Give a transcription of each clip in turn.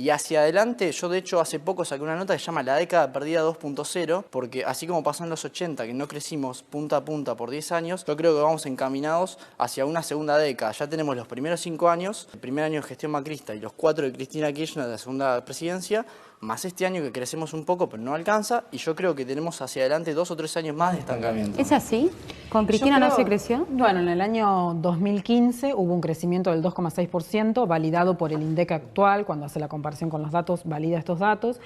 Y hacia adelante, yo de hecho hace poco saqué una nota que se llama La década perdida 2.0, porque así como pasó en los 80, que no crecimos punta a punta por 10 años, yo creo que vamos encaminados hacia una segunda década. Ya tenemos los primeros 5 años, el primer año de gestión macrista y los 4 de Cristina Kirchner de la segunda presidencia, más este año que crecemos un poco, pero no alcanza, y yo creo que tenemos hacia adelante 2 o 3 años más de estancamiento. ¿Es así? ¿Con Cristina no se creció? Bueno, en el año 2015 hubo un crecimiento del 2,6%, validado por el INDEC actual, cuando hace la comparación con los datos, valida estos datos.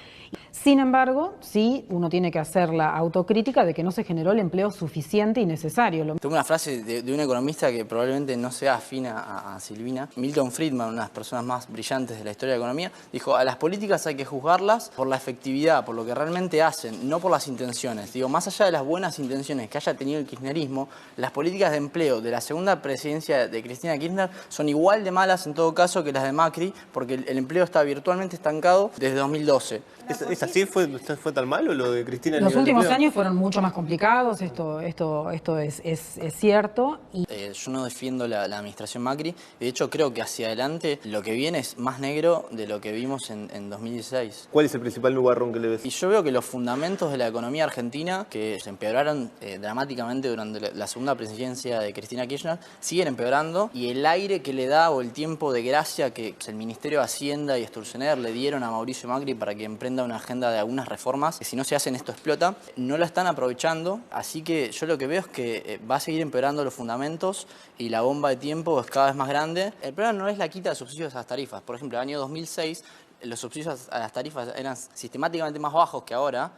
Sin embargo, sí, uno tiene que hacer la autocrítica de que no se generó el empleo suficiente y necesario. Tengo una frase de un economista que probablemente no sea afín a Silvina. Milton Friedman, una de las personas más brillantes de la historia de la economía, dijo: a las políticas hay que juzgarlas por la efectividad, por lo que realmente hacen, no por las intenciones. Digo, más allá de las buenas intenciones que haya tenido el kirchnerismo, las políticas de empleo de la segunda presidencia de Cristina Kirchner son igual de malas en todo caso que las de Macri, porque el empleo está virtualmente estancado desde 2012. ¿Es así? ¿Fue tan malo lo de Cristina? Los últimos años fueron mucho más complicados, esto es cierto. Yo no defiendo la administración Macri, de hecho creo que hacia adelante lo que viene es más negro de lo que vimos en 2016. ¿Cuál es el principal nubarrón que le ves? Y yo veo que los fundamentos de la economía argentina, que se empeoraron dramáticamente durante la segunda presidencia de Cristina Kirchner, siguen empeorando, y el aire que le da o el tiempo de gracia que el Ministerio de Hacienda y Sturzenegger le dieron a Mauricio Macri para que emprenda una agenda de algunas reformas, que si no se hacen esto explota, no la están aprovechando, así que yo lo que veo es que va a seguir empeorando los fundamentos y la bomba de tiempo es cada vez más grande. El problema no es la quita de subsidios a las tarifas. Por ejemplo, en el año 2006 los subsidios a las tarifas eran sistemáticamente más bajos que ahora,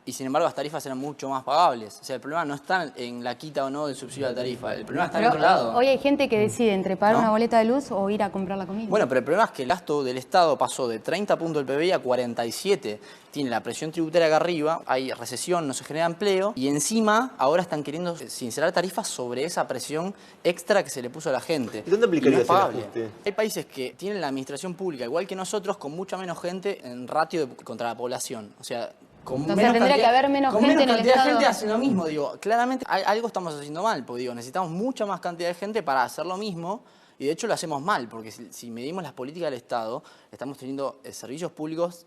y sin embargo las tarifas eran mucho más pagables. O sea, el problema no está en la quita o no del subsidio a la tarifa, el problema está en otro lado. Hoy hay gente que decide entre pagar una boleta de luz o ir a comprar la comida. Bueno, pero el problema es que el gasto del Estado pasó de 30 puntos del PBI a 47. Tiene la presión tributaria acá arriba, hay recesión, no se genera empleo, y encima ahora están queriendo sincerar tarifas sobre esa presión extra que se le puso a la gente. ¿Y dónde aplicaría ese ajuste? Hay países que tienen la administración pública, igual que nosotros, con mucha menos gente en ratio contra la población. O sea, entonces tendría que haber menos gente en el Estado. Con menos cantidad de gente hace lo mismo, digo. Claramente algo estamos haciendo mal, porque digo, necesitamos mucha más cantidad de gente para hacer lo mismo, y de hecho lo hacemos mal, porque si medimos las políticas del Estado, estamos teniendo servicios públicos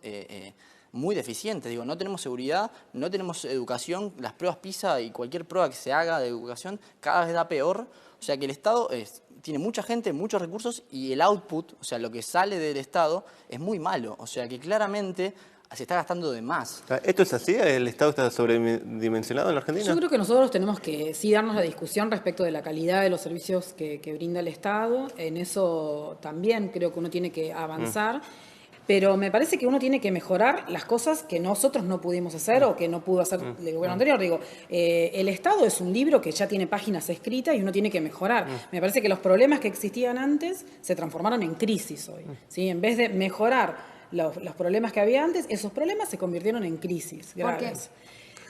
muy deficientes. Digo, no tenemos seguridad, no tenemos educación, las pruebas PISA y cualquier prueba que se haga de educación cada vez da peor. O sea que el Estado tiene mucha gente, muchos recursos, y el output, o sea, lo que sale del Estado, es muy malo. O sea que claramente se está gastando de más. ¿Esto es así? ¿El Estado está sobredimensionado en la Argentina? Yo creo que nosotros tenemos que sí darnos la discusión respecto de la calidad de los servicios que brinda el Estado. En eso también creo que uno tiene que avanzar. Pero me parece que uno tiene que mejorar las cosas que nosotros no pudimos hacer o que no pudo hacer el gobierno anterior. Digo, el Estado es un libro que ya tiene páginas escritas y uno tiene que mejorar. Me parece que los problemas que existían antes se transformaron en crisis hoy. ¿Sí? En vez de mejorar los problemas que había antes, esos problemas se convirtieron en crisis graves.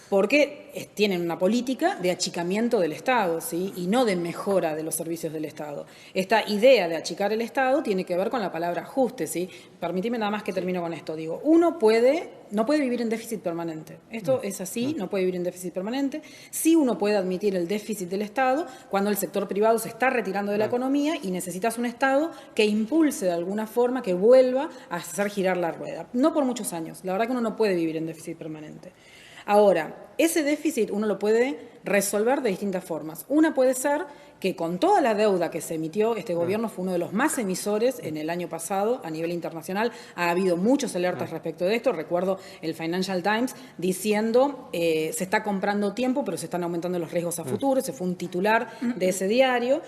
Porque tienen una política de achicamiento del Estado, ¿sí? Y no de mejora de los servicios del Estado. Esta idea de achicar el Estado tiene que ver con la palabra ajuste, ¿sí? Permíteme nada más que termino con esto. Digo, uno no puede vivir en déficit permanente. Esto es así, no puede vivir en déficit permanente. Sí, uno puede admitir el déficit del Estado cuando el sector privado se está retirando de la economía y necesitas un Estado que impulse de alguna forma, que vuelva a hacer girar la rueda. No por muchos años. La verdad que uno no puede vivir en déficit permanente. Ahora, ese déficit uno lo puede resolver de distintas formas. Una puede ser que con toda la deuda que se emitió, este gobierno fue uno de los más emisores en el año pasado a nivel internacional. Ha habido muchos alertas respecto de esto. Recuerdo el Financial Times diciendo se está comprando tiempo, pero se están aumentando los riesgos a futuro. Ese fue un titular de ese diario.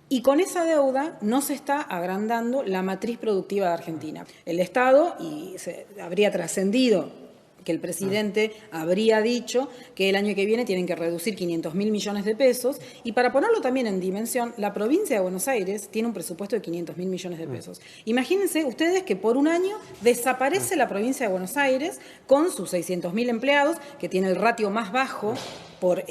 Y con esa deuda no se está agrandando la matriz productiva de Argentina. El Estado, y se habría trascendido que el presidente habría dicho que el año que viene tienen que reducir 500.000 millones de pesos, y para ponerlo también en dimensión, la provincia de Buenos Aires tiene un presupuesto de 500.000 millones de pesos. Imagínense ustedes que por un año desaparece la provincia de Buenos Aires con sus 600.000 empleados, que tiene el ratio más bajo por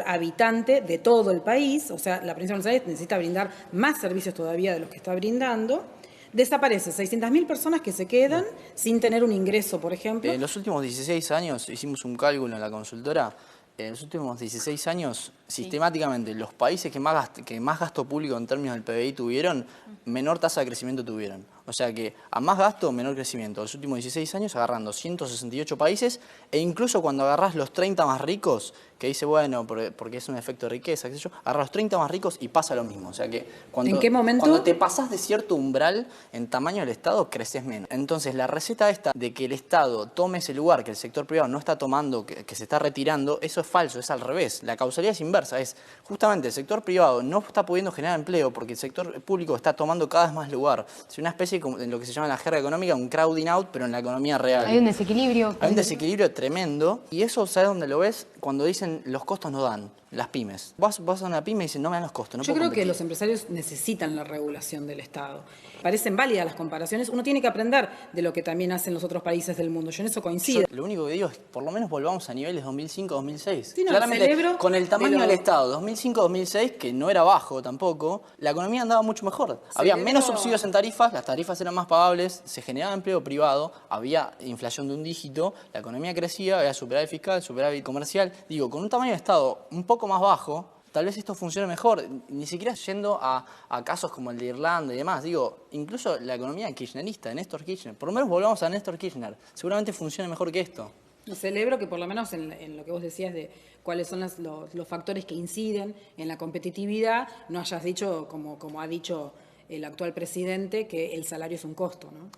habitante de todo el país. O sea, la provincia de Buenos Aires necesita brindar más servicios todavía de los que está brindando. Desaparece 600.000 personas que se quedan sin tener un ingreso, por ejemplo. En los últimos 16 años, hicimos un cálculo en la consultora, en los últimos 16 años, sistemáticamente, los países que más gasto público en términos del PBI tuvieron, menor tasa de crecimiento tuvieron. O sea que a más gasto, menor crecimiento. Los últimos 16 años agarrando 168 países e incluso cuando agarrás los 30 más ricos, que dice, bueno, porque es un efecto de riqueza, qué sé yo, agarrás los 30 más ricos y pasa lo mismo. O sea que ¿En qué momento? cuando te pasás de cierto umbral en tamaño del Estado, creces menos. Entonces la receta esta de que el Estado tome ese lugar que el sector privado no está tomando, que se está retirando, eso es falso, es al revés. La causalidad es inversa, es justamente el sector privado no está pudiendo generar empleo porque el sector público está tomando cada vez más lugar. Es una especie de lo que se llama en la jerga económica un crowding out, pero en la economía real. Hay un desequilibrio. Hay un desequilibrio tremendo y eso, ¿sabes dónde lo ves? Cuando dicen los costos no dan, las pymes. Vas a una pyme y dicen no me dan los costos. No Yo puedo creo competir. que los empresarios necesitan la regulación del Estado. Parecen válidas las comparaciones. Uno tiene que aprender de lo que también hacen los otros países del mundo. Yo en eso coincido. Yo lo único que digo es por lo menos volvamos a niveles 2005-2006. Sí, no, Claramente, celebro con el tamaño de lo- del Estado, 2005-2006, que no era bajo tampoco, la economía andaba mucho mejor. Había menos subsidios en tarifas, las tarifas eran más pagables, se generaba empleo privado, había inflación de un dígito, la economía crecía, había superávit fiscal, superávit comercial. Digo, con un tamaño de Estado un poco más bajo, tal vez esto funcione mejor, ni siquiera yendo a casos como el de Irlanda y demás. Digo, incluso la economía kirchnerista, de Néstor Kirchner, por lo menos volvamos a Néstor Kirchner, seguramente funcione mejor que esto. Celebro que por lo menos en lo que vos decías de cuáles son los factores que inciden en la competitividad, no hayas dicho, como ha dicho el actual presidente, que el salario es un costo, ¿no?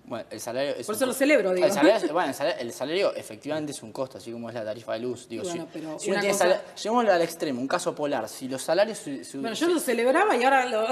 Bueno, el salario es Por eso lo celebro, digo. El salario efectivamente es un costo, así como es la tarifa de luz. Digo, Bueno, pero si uno una tiene cosa- llevémoslo al extremo, un caso polar. Si los salarios... Bueno, yo lo celebraba y ahora lo...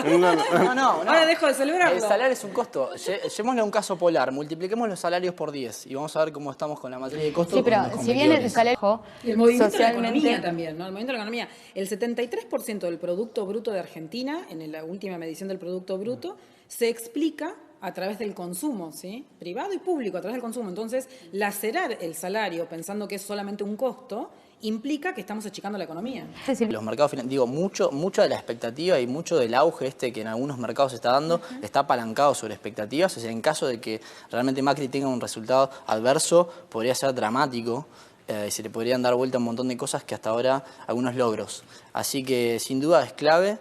No. Ahora dejo de celebrarlo. El salario es un costo. Llevémoslo a un caso polar, multipliquemos los salarios por 10 y vamos a ver cómo estamos con la materia de costos. Sí, pero con los si bien el competidores. salario Y el movimiento socialmente... de la economía también, ¿no? El movimiento de la economía. El 73% del Producto Bruto de Argentina, en la última medición del Producto Bruto, se explica a través del consumo, ¿sí? Privado y público, a través del consumo. Entonces, lacerar el salario pensando que es solamente un costo implica que estamos achicando la economía. Los mercados financieros, digo, mucho de la expectativa y mucho del auge que en algunos mercados se está dando, está apalancado sobre expectativas. O sea, en caso de que realmente Macri tenga un resultado adverso, podría ser dramático. Se le podrían dar vuelta a un montón de cosas que hasta ahora, algunos logros. Así que sin duda es clave.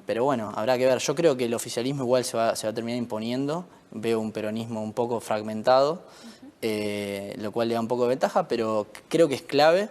Pero bueno, habrá que ver. Yo creo que el oficialismo igual se va a terminar imponiendo. Veo un peronismo un poco fragmentado, lo cual le da un poco de ventaja, pero creo que es clave.